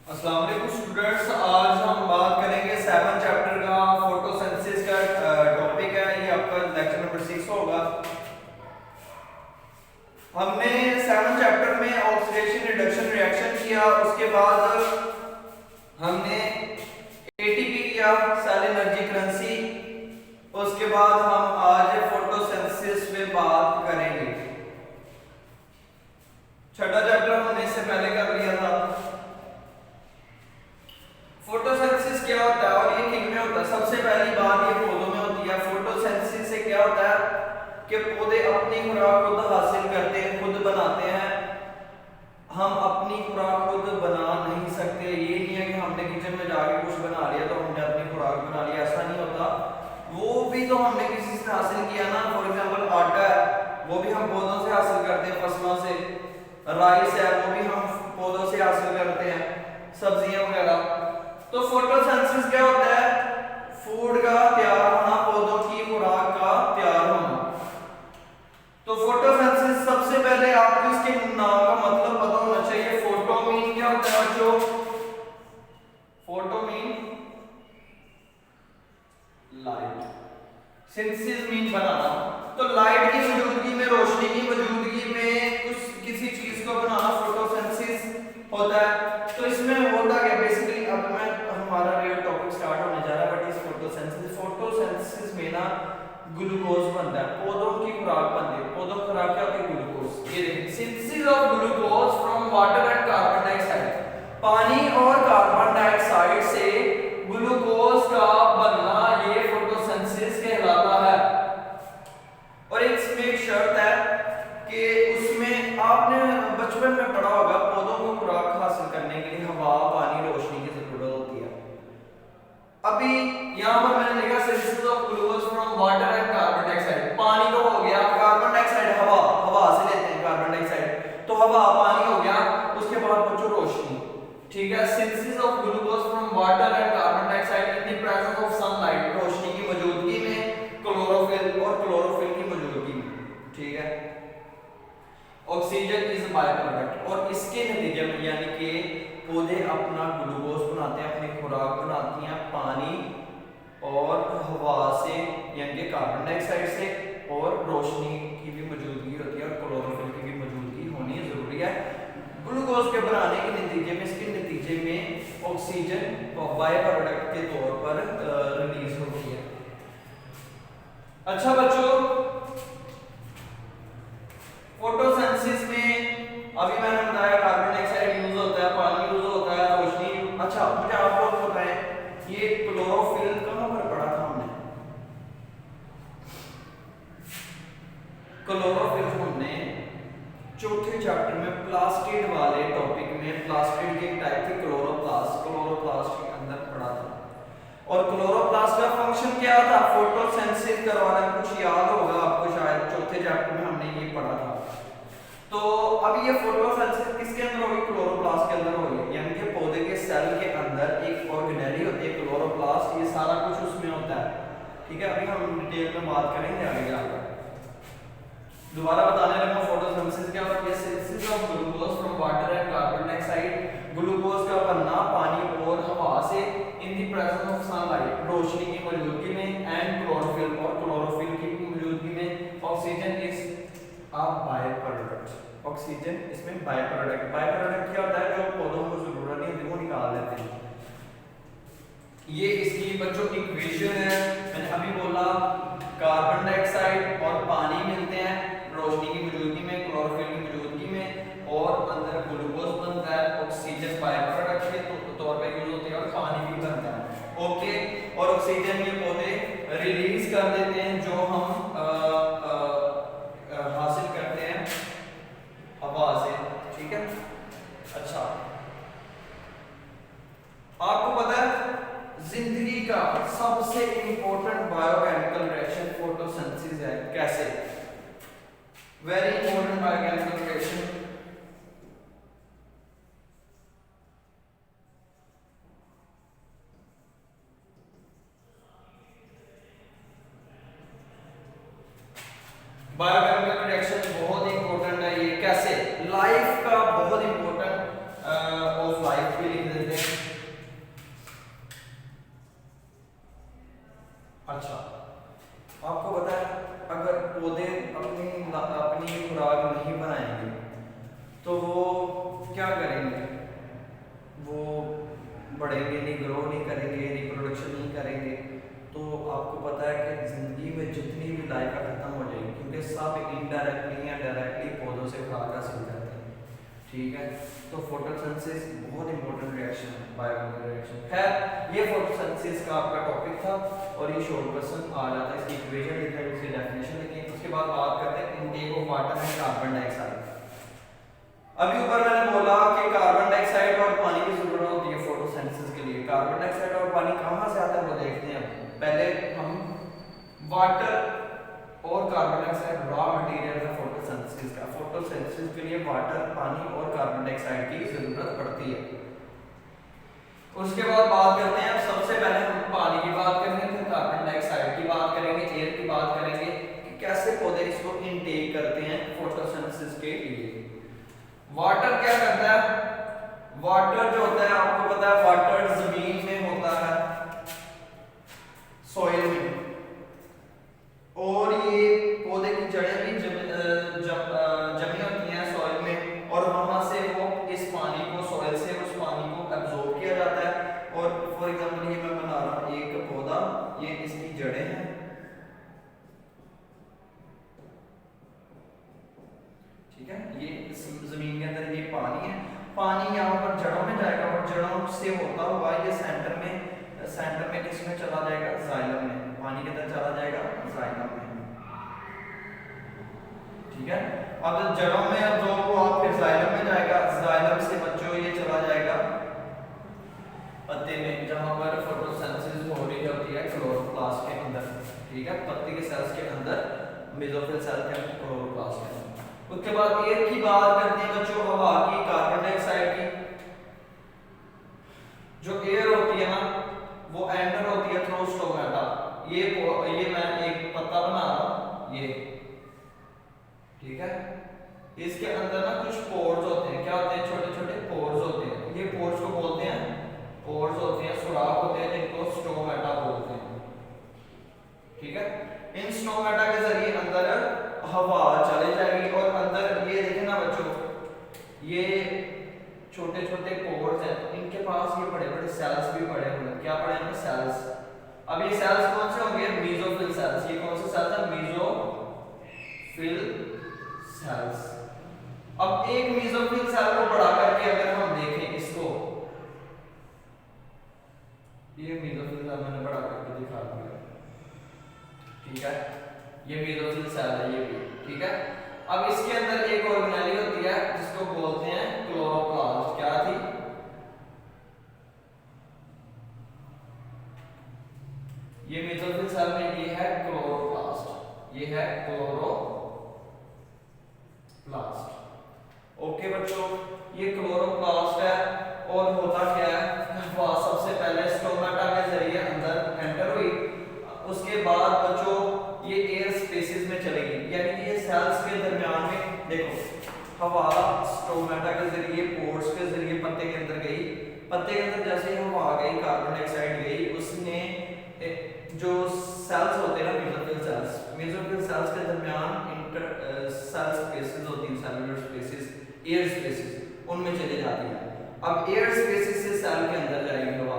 अस्सलाम वालेकुम स्टूडेंट्स, आज हम बात करेंगे 7 चैप्टर का फोटोसिंथेसिस का टॉपिक है। ये आपका लेक्चर नंबर 6 होगा। हमने 7 चैप्टर में ऑक्सीडेशन रिडक्शन रिएक्शन किया, उसके बाद हमने एटीपी किया, सेल एनर्जी करेंसी। उसके बाद हम आज फोटोसिंथेसिस पे बात करेंगे। छठा चैप्टर हमने इससे पहले कर लिया था। फोटोसिंथेसिस क्या होता है और ये किन में होता है? सबसे पहली बात ये पौधों में होती है। फोटोसिंथेसिस से क्या होता है कि पौधे अपनी खुराक खुद हासिल करते हैं, खुद बनाते हैं। हम अपनी खुराक खुद बना नहीं सकते। ये नहीं है कि हमने किचन में जाके कुछ बना लिया तो हमने अपनी खुराक बना लिया, ऐसा नहीं होता। वो भी तो हमने किसी से हासिल किया ना। फॉर एग्जांपल आटा है, वो भी हम पौधों से हासिल करते हैं, फसलों से। राइस है, वो भी हम पौधों से हासिल करते हैं, सब्जियां वगैरह। तो फोटोसिंथेसिस क्या होता है? फूड का तैयार होना, पौधों की खुराक का तैयार होना। तो फोटोसिंथेसिस सबसे पहले आपको इसके नाम का मतलब पता होना चाहिए। फोटो मीन क्या होता है बच्चों? Photo mean light, synthesis mean बनाना। तो लाइट की मौजूदगी में, रोशनी की मौजूदगी में कुछ किसी चीज को बनाना फोटोसिंथेसिस होता है। तो इसमें होता क्या बेसिकली, अब मैं हमारा रियल टॉपिक स्टार्ट होने जा रहा है। बट इस फोटोसिंथेसिस में ना ग्लूकोज बनता है, पौधों की खुराक बनती है। पौधों की खुराक क्या होती है? ग्लूकोज। ये देखिए, synthesis of glucose from water and carbon dioxide. पानी और कार्बन डाइऑक्साइड से ग्लूकोज का बनना, ये फोटोसिंथेसिस कहलाता है। और इसमें एक शर्त है कि उसमें आपने बचपन में पढ़ा होगा, पौधों को खुराक हासिल करने के लिए हवा, पानी, रोशनी की जरूरत होती है। अभी यहां पर मैंने लिखा synthesis of glucose from water and carbon dioxide. पानी तो हो गया, कार्बन डाइऑक्साइड हवा से लेते हैं कार्बन डाइऑक्साइड, तो हवा पानी हो गया। उसके बाद बच्चों रोशनी, ठीक है। Synthesis of glucose from water and carbon dioxide in the presence of sunlight, रोशनी की मौजूदगी में, क्लोरोफिल और क्लोरोफिल की मौजूदगी में, ठीक है। ऑक्सीजन इज बाय प्रोडक्ट, और इसके नतीजे में यानी कि पौधे अपना ग्लूकोज बनाते हैं, अपनी खुराक बनाती हैं पानी और हवा से, यानी कि कार्बन डाइऑक्साइड से, और रोशनी की भी मौजूदगी होती है और क्लोरोफिल की भी मौजूदगी होनी जरूरी है ग्लूकोज के बनाने के नतीजे में। इसके नतीजे में ऑक्सीजन बाय प्रोडक्ट के तौर पर रिलीज होती है। अच्छा बच्चों, फोटोसिंथेसिस में अभी मैंने बताया कार्बन डाइऑक्साइड यूज होता है, पानी यूज होता है, रोशनी। अच्छा मुझे आप लोग बताएं, ये क्लोरोफिल कहां पर पढ़ा था हमने? क्लोरोफिल हमने चौथे चैप्टर में प्लास्टिड वाले टॉपिक में, प्लास्टिड के टाइप के क्लोरोप्लास्ट के अंदर पढ़ा था। और क्लोरोप्लास्ट का फंक्शन क्या था? फोटोसिंथेसिस करवाना। कुछ याद होगा आपको शायद, चौथे चैप्टर में हमने ये पढ़ा था। तो अब ये फोटोसिंथेसिस किसके अंदर होगी? क्लोरोप्लास्ट के अंदर होगी, यानी कि पौधे के सेल के अंदर एक ऑर्गेनेली होती है क्लोरोप्लास्ट, ये सारा कुछ उसमें होता है, ठीक है। अभी हम डिटेल में बात करेंगे आगे जाकर। दोबारा बताने लगा, फोटोसिंथेसिस क्या होती है? Synthesis of glucose from water and carbon dioxide, glucose का बनना पानी और हवा से, in the presence of sunlight, रोशनी की मौजूदगी में, एंड क्लोरोफिल और क्लोरोफिल की मौजूदगी में। Oxygen is a by product, oxygen इसमें बाय प्रोडक्ट। बाय प्रोडक्ट क्या होता है? जो पौधों को जरूरत नहीं होती वो निकाल देते हैं। ये इसकी बच्चों इक्वेशन है। मैंने अभी बोला कार्बन डाइऑक्साइड और पानी मिलते हैं रोशनी की मौजूदगी में, क्लोरोफिल की मौजूदगी में, और अंदर ग्लूकोज बनता है, ऑक्सीजन बाय प्रोडक्ट के तौर पे यूज होती है, और पानी भी बनता है, ओके। और ऑक्सीजन ये पौधे रिलीज कर देते हैं, जो हम हासिल करते हैं हवा से, ठीक है। अच्छा, आपको पता है जिंदगी का सबसे इंपॉर्टेंट बायोकेमिकल रिएक्शन फोटोसिंथेसिस है। कैसे? Very important biochemical reaction. Biochemical reaction बहुत इंपॉर्टेंट है। ये कैसे? लाइफ का बहुत इंपॉर्टेंट, ऑफ लाइफ भी लिख देते हैं। बढ़ेंगे नहीं, ग्रो नहीं करेंगे, रिप्रोडक्शन नहीं करेंगे, तो आपको पता है कि ज़िंदगी में जितनी भी लाइफ है ख़त्म हो जाएगी, क्योंकि सब इनडायरेक्टली या डायरेक्टली पौधों से खुराक हासिल करते हैं। ठीक है, तो फोटोसिंथेसिस बहुत इंपॉर्टेंट रिएक्शन है, बायोकेमिकल रिएक्शन। खैर ये फोटोसिंथेसिस का आपका टॉपिक था और ये शॉर्ट क्वेश्चन आ जाता है, इसकी इक्वेशन लिखा है, इसकी डेफिनेशन लिखी है। उसके बाद बात करते हैं intake of water and carbon dioxide. अभी ऊपर मैंने बोला कि कार्बन डाइऑक्साइड और पानी की जरूरत होती है फोटोसिंथेसिस के लिए। कार्बन डाइऑक्साइड और पानी कहाँ से आता है वो देखते हैं। पहले हम वाटर और कार्बन डाइऑक्साइड रॉ मटेरियल है फोटोसिंथेसिस का। फोटोसिंथेसिस के लिए वाटर, पानी और कार्बन डाइऑक्साइड की जरूरत पड़ती है। उसके बाद बात करते हैं, सबसे पहले हम पानी की बात करेंगे, फिर कार्बन डाइऑक्साइड की बात करेंगे, एयर की बात करेंगे कि कैसे पौधे इसको इनटेक करते हैं फोटोसिंथेसिस के लिए। वाटर क्या करता है? वाटर जो होता है आपको पता है, वाटर जमीन में होता है, सॉइल में, और ये पौधे की जड़ें भी जमी होती हैं सॉइल में, और वहां से वो इस पानी को, सॉइल से उस पानी को एब्जॉर्ब किया जाता है। और फॉर एग्जांपल ये मैं बना रहा हूं एक पौधा, ये इसकी जड़ें हैं, ठीक है, ये जमीन के अंदर ये पानी है, पानी यहाँ पर जड़ों में जाएगा और जड़ों से होता हुआ ये सेंटर में किसमें चला जाएगा? जाइलम में, पानी के अंदर चला जाएगा जाइलम में, ठीक है। अब जड़ों में अब्जॉर्ब हुआ, फिर जाइलम में जाएगा, जाइलम से बच्चों ये चला जाएगा पत्ते में, जहां पर फोटोसिंथेसिस हो रही होती है क्लोरोप्लास्ट के अंदर, ठीक है, पत्ते के सेल्स के अंदर, मेसोफिल सेल के अंदर, क्लोरोप्लास्ट के अंदर। उसके बाद एयर की बात करते हैं बच्चों, हवा की, कार्बन डाइऑक्साइड की। जो एयर होती है ना वो एंटर होती है थ्रू स्टोमेटा। ये मैं एक पत्ता बना रहा हूं, ये ठीक है, इसके अंदर ना कुछ पोर्स होते हैं, क्या होते हैं? छोटे छोटे पोर्स होते हैं, ये पोर्स को बोलते हैं, पोर्स होते हैं, सुराख होते हैं, जिनको स्टोमेटा बोलते हैं, ठीक है। इन स्टोमेटा के जरिए अंदर हवा चले जाएगी और अंदर ये देखें ना बच्चों, ये छोटे छोटे पोर्स हैं, इनके पास ये बड़े बड़े सेल्स भी पड़े हुए हैं। क्या पड़े हैं? सेल्स। अब ये सेल्स कौन से होंगे? Mesophyll cells. ये कौन से सेल्स हैं? Mesophyll cells. अब एक मेसोफिल सेल को बढ़ा करके अगर हम देखें इसको, ये मेसोफिल सेल मैंने बढ़ा करके दिखा दिया, ठीक है, ये मेसोफिल सेल है ये भी, ठीक है। अब इसके अंदर एक ऑर्गेनेली होती है जिसको बोलते हैं क्लोरोप्लास्ट। क्या थी? ये मेसोफिल सेल में ये है क्लोरोप्लास्ट, ये है क्लोरोप्लास्ट। ओके बच्चों, ये क्लोरोप्लास्ट है और होता क्या है? सबसे पहले स्टोमेटा के जरिए अंदर एंटर हुई, उसके बाद बच्चों ये एयर स्पेसेस में चलेगी, यानी कि ये सेल्स के दरमियान में देखो, हवा स्टोमेटा के जरिए, पोर्स के जरिए पत्ते के अंदर गई, पत्ते के अंदर जैसे ही हवा गई, कार्बन डाइऑक्साइड गई, उसने जो सेल्स होते हैं ना, मेसोफिल सेल्स के दरमियान इंटर सेल स्पेसेस होती हैं, सेलुलर स्पेसेस, एयर स्पेसेस, उनमें चले जाती है। अब एयर स्पेसेस से सेल के अंदर जाएगी हवा,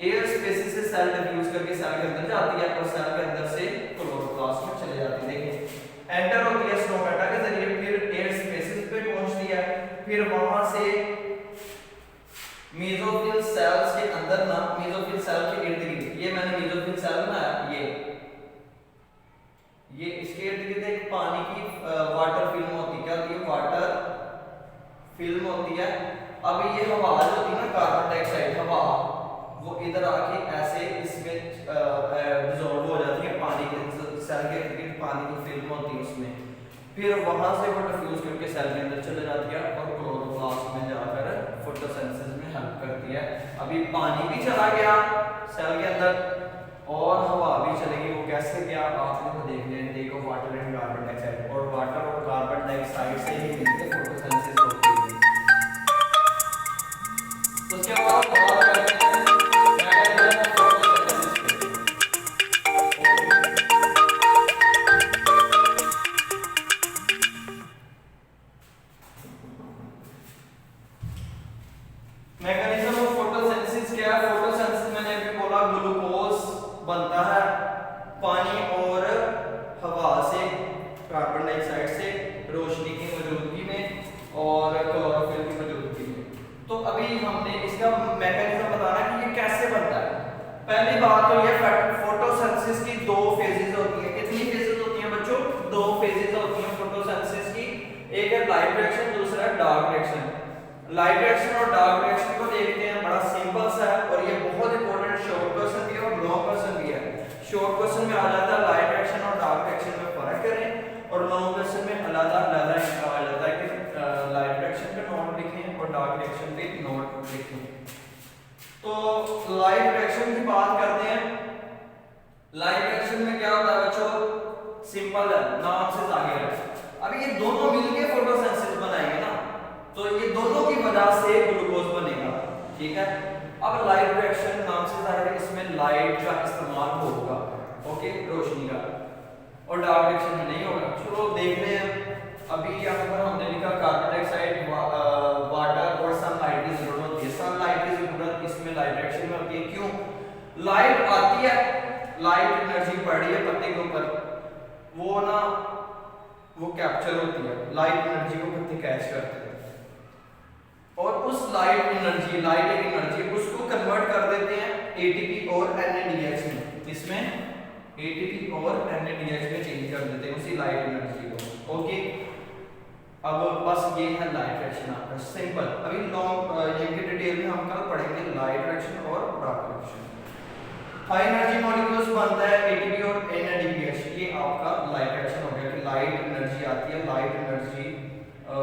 एयर स्पेसेस से सेल डिफ्यूज करके सेल के अंदर जाती है और सेल के अंदर से क्लोरोप्लास्ट में चले जाती है। देखिए एंटर होती है स्टोमेटा के जरिए, फिर एयर स्पेसेस पे पहुंचती है, फिर वहां से मेसोफिल सेल्स के अंदर ना, मेसोफिल सेल के इर्द गिर्द, ये मैंने मेसोफिल सेल बनाया, ये इसके इर्द गिर्द एक पानी की वाटर फिल्म होती है। क्या होती है? वाटर फिल्म होती है। अब ये हवा जो होती है ना, कार्बन डाइऑक्साइड हवा, वो इधर आके ऐसे इसमें डिसॉल्व हो जाती है, पानी के सेल के इर्द गिर्द पानी की फिल्म होती है उसमें, फिर वहां से वो डिफ्यूज करके सेल के अंदर चले जाती है और क्लोरोप्लास्ट में जाकर फोटोसिंथेसिस में हेल्प करती है। अभी पानी भी चला गया सेल के अंदर और हवा भी चलेगी, वो कैसे गया आपने तो देख लिया, intake of water and carbon dioxide, और वाटर और कार्बन डाइऑक्साइड से ही मिलकर फोटोसिंथेसिस होती है। उसके बाद बात करते हैं मैकेनिज्म ऑफ फोटोसिंथेसिस। क्या है अभी हमने इसका मैकेनिज्म बताना कि ये कैसे बनता है। पहली बात तो ये फोटोसिंथेसिस की दो फेजेस होती है। कितनी फेजेस होती हैं बच्चों? दो फेजेस होती हैं फोटोसिंथेसिस की। एक है लाइट रिएक्शन, दूसरा है डार्क रिएक्शन। लाइट रिएक्शन और डार्क रिएक्शन को देखते हैं, बड़ा सिंपल सा है और ये बहुत इंपॉर्टेंट शॉर्ट क्वेश्चन भी है और लॉन्ग क्वेश्चन भी है। शॉर्ट क्वेश्चन में आ जाता है लाइट रिएक्शन और डार्क रिएक्शन में फर्क करें, और लॉन्ग क्वेश्चन में अलग-अलग आ जाता है कि लाइट रिएक्शन पे नोट लिखें और डार्क रिएक्शन पे नोट लिखें। तो लाइट रिएक्शन की बात करते हैं। लाइट रिएक्शन में क्या होता है बच्चों? सिंपल है, नाम से जाहिर है। अब ये दोनों मिलके फोटोसिंथेसिस बनाएंगे ना, तो ये दोनों की वजह से ग्लूकोज बनेगा, ठीक है। अब लाइट रिएक्शन नाम से जाहिर है, इसमें लाइट का इस्तेमाल होगा, ओके, रोशनी का, और डार्क रिएक्शन में नहीं होगा। चलो देख रहे हैं। अभी यहाँ पर हमने लिखा कार्बन डाइऑक्साइड, वाटर और सनलाइट की जरूरत होती है। सनलाइट की जरूरत इसमें लाइट रिएक्शन में होती है। क्यों? लाइट आती है, लाइट एनर्जी पड़ रही है पत्ते के ऊपर, वो ना वो कैप्चर होती है, लाइट एनर्जी को पत्ते कैच करते हैं, और उस लाइट एनर्जी, लाइट एक एनर्जी, उसको कन्वर्ट कर देते हैं एटीपी और NADH में। इसमें एटीपी और NADH में चेंज कर देते हैं उसी लाइट एनर्जी को, ओके। अब बस ये है लाइट रिएक्शन आपका, सिंपल। अभी लॉन्ग ये की डिटेल में हम कल पढ़ेंगे लाइट रिएक्शन और dark reaction. High energy molecules बनता है एटीपी और NADH, ये आपका लाइट रिएक्शन हो गया कि लाइट एनर्जी आती है, लाइट एनर्जी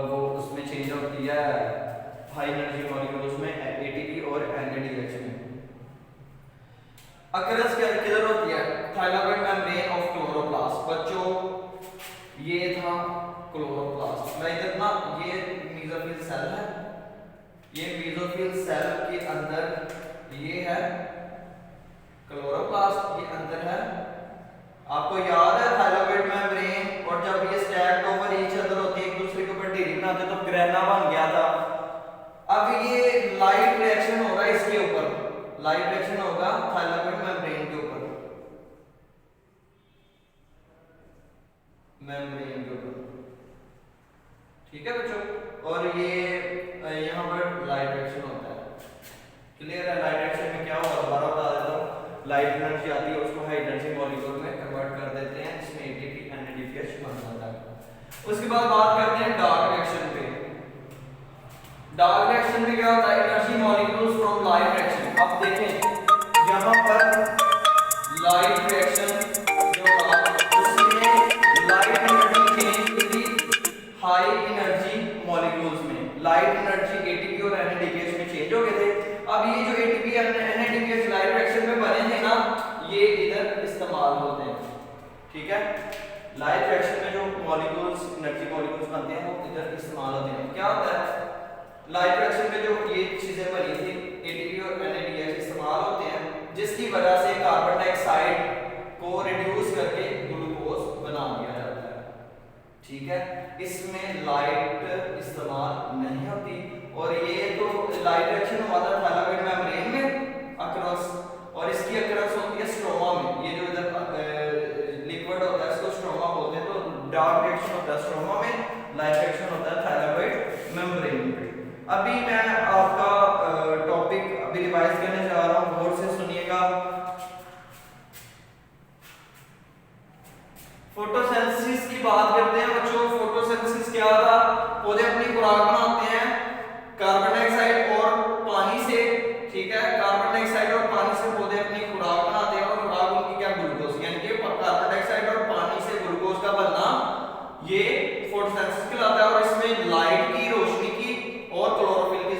वो उसमें चेंज होती है हाई एनर्जी मॉलिक्यूल्स में, एटीपी और NADH में। अकरस किधर होती है? Thylakoid membrane of chloroplast. बच्चों ये था क्लोरोप्लास्ट, मैं इधर ना, ये मेसोफिल सेल है, ये मेसोफिल सेल के अंदर ये है क्लोरोप्लास्ट, ये अंदर है। आपको याद है थाइलाकोइड मेम्ब्रेन, और जब ये स्टैक्ड ओवर ईच अदर होते हैं, एक दूसरे के ऊपर ढेरी बनाते तो ग्रेना बन गया था। अब ये लाइट रिएक्शन होगा इसके ऊपर, लाइट रिएक्शन होगा थाइलाकोइड मेम्ब्रेन के ऊपर, मेम्ब्रेन के ऊपर, ठीक है बच्चों। और ये यहाँ पर लाइट रिएक्शन होता है, क्लियर है? लाइट रिएक्शन में क्या होगा दोबारा बता देता हूँ। लाइट एनर्जी आती है, उसको हाई एनर्जी मॉलिक्यूल में कन्वर्ट कर देते हैं, इसमें एटीपी NADH बन जाता है। उसके बाद बात करते हैं डार्क रिएक्शन पे। डार्क रिएक्शन में क्या होता है? Energy molecules from light reaction. अब देखें यहाँ पर लाइट रिएक्शन जो था उसमें लाइट एनर्जी चेंज हुई हाई एनर्जी मॉलिक्यूल्स में, लाइट एनर्जी एटीपी और NADH में चेंज हो गए थे। अब ये जो एटीपी और NADH लाइट रिएक्शन में बने थे ना, ये इधर इस्तेमाल होते हैं, ठीक है। लाइट रिएक्शन में जो मॉलिक्यूल्स, एनर्जी मॉलिक्यूल्स बनते हैं, वो इधर इस्तेमाल होते हैं। क्या होता है? लाइट रिएक्शन में जो ये चीजें बनी थी, एटीपी और NADH इस्तेमाल होते हैं, जिसकी वजह से कार्बन डाइऑक्साइड को रिड्यूस करके ग्लूकोज बना दिया जाता है, ठीक है। इसमें लाइट इस्तेमाल नहीं होती, और ये तो लाइट रिएक्शन हुआ था थाइलाकोइड मेम्ब्रेन में अक्रॉस, और इसकी अक्रॉस होती है स्ट्रोमा में। ये जो इधर लिक्विड होता है इसको स्ट्रोमा बोलते हैं। तो डार्क रिएक्शन होता है स्ट्रोमा में, लाइट रिएक्शन होता है थाइलाकोइड मेम्ब्रेन में। अभी मैं आपका टॉपिक अभी रिवाइज करने जा रहा हूँ, गौर से सुनिएगा। फोटोसिंथेसिस की बात करते हैं बच्चों। फोटोसिंथेसिस क्या था? पौधे अपनी खुराक बनाते हैं कार्बन डाइऑक्साइड और पानी से, ठीक है। कार्बन डाइऑक्साइड और पानी से पौधे अपनी खुराक बनाते हैं, और खुराक उनकी क्या? ग्लूकोज, यानी कि कार्बन डाइऑक्साइड और पानी से ग्लूकोज का बनना, ये फोटोसिंथेसिस कहलाता है। और इसमें लाइट की, रोशनी की और क्लोरोफिल की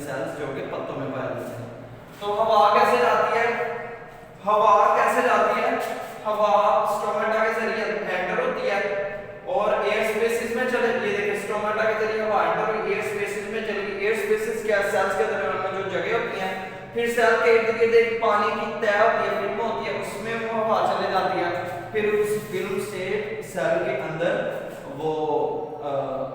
सेल्स जो कि पत्तों में पाए जाते हैं। तो हवा कैसे जाती है? हवा कैसे जाती है? हवा स्टोमेटा के जरिए एंटर होती है और एयर स्पेसेस में चले, ये देखिए स्टोमेटा के जरिए हवा एंटर हुई, एयर स्पेसेस में चली। एयर स्पेसेस क्या, सेल्स के दरमियान में जो जगह होती है, फिर सेल के इर्द गिर्द एक पानी की तह होती है, फिल्म होती है, उसमें वो हवा चले जाती है, फिर उस फिल्म से सेल के अंदर वो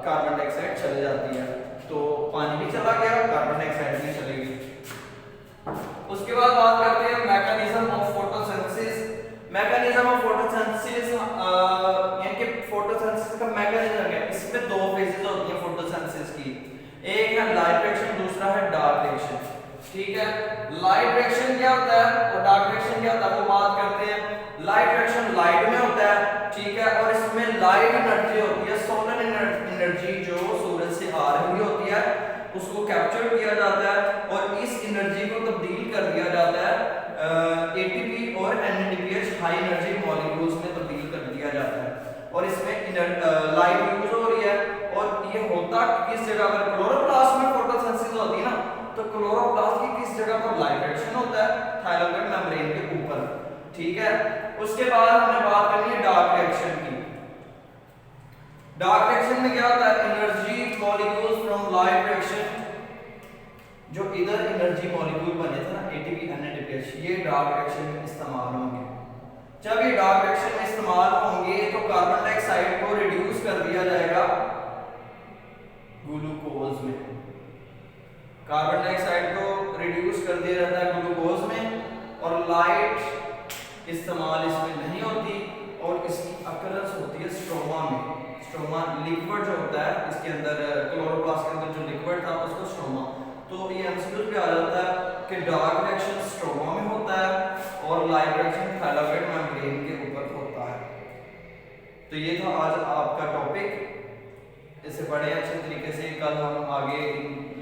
कार्बन डाइऑक्साइड चले जाती है। तो पानी भी चला गया, कार्बन डाइऑक्साइड भी चली गई। उसके बाद बात करते हैं mechanism of photosynthesis. Mechanism of photosynthesis यानी कि फोटोसिंथेसिस का मैकेनिज्म है। इसमें दो फेजेस होती हैं फोटोसिंथेसिस की, एक है लाइट रिएक्शन, दूसरा है डार्क रिएक्शन। ठीक है, लाइट रिएक्शन क्या होता है और डार्क रिएक्शन क्या होता है वो बात करते हैं। लाइट रिएक्शन लाइट में होता है, ठीक है, और इसमें लाइट एनर्जी होती है, सोलर एनर्जी जो सूरज से आ रही होती है उसको कैप्चर किया जाता है और इस एनर्जी को तब्दील कर दिया जाता है एटीपी और एनएडीपीएच हाई एनर्जी मॉलिक्यूल्स में तब्दील कर दिया जाता है और इसमें लाइट यूज हो रही है। और ये होता किस जगह पर? क्लोरोप्लास्ट में फोटोसिंथेसिस होती है ना, तो क्लोरोप्लास्ट की किस जगह पर लाइट रिएक्शन होता है? थाइलाकोइड मेम्ब्रेन के ऊपर। ठीक है, उसके बाद हमने बात करनी है डार्क रिएक्शन की। डार्क रिएक्शन में क्या होता है? Energy molecules from light reaction, जो इधर एनर्जी मॉलिक्यूल बने थे ना एटीपी एनएडीपीएच, ये डार्क रिएक्शन में इस्तेमाल होंगे। जब ये डार्क रिएक्शन में इस्तेमाल होंगे तो कार्बन डाइऑक्साइड को रिड्यूस कर दिया जाएगा ग्लूकोज में। कार्बन डाइऑक्साइड को रिड्यूस कर दिया जाता है ग्लूकोज में और लाइट इस्तेमाल इसमें नहीं होती और इसकी अकरंस होती है स्ट्रोमा में। स्ट्रोमा लिक्विड जो होता है इसके अंदर, क्लोरोप्लास्ट के अंदर जो लिक्विड था उसको स्ट्रोमा। तो ये एमसीक्यू पे आ जाता है कि डार्क रिएक्शन स्ट्रोमा में होता है और लाइट रिएक्शन थाइलाकोइड मेम्ब्रेन के ऊपर होता है। तो ये था आज आपका टॉपिक। इसे बड़े अच्छे तरीके से कल हम आगे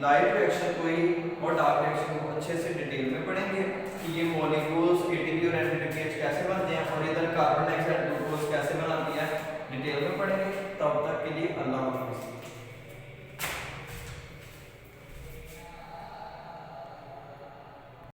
लाइट रिएक्शन को ही और डार्क रिएक्शन को अच्छे से डिटेल में पढ़ेंगे कि ये मॉलिक्यूल्स एटीपी और एनएडीपीएच कैसे बनते हैं और इधर कार्बन डाइऑक्साइड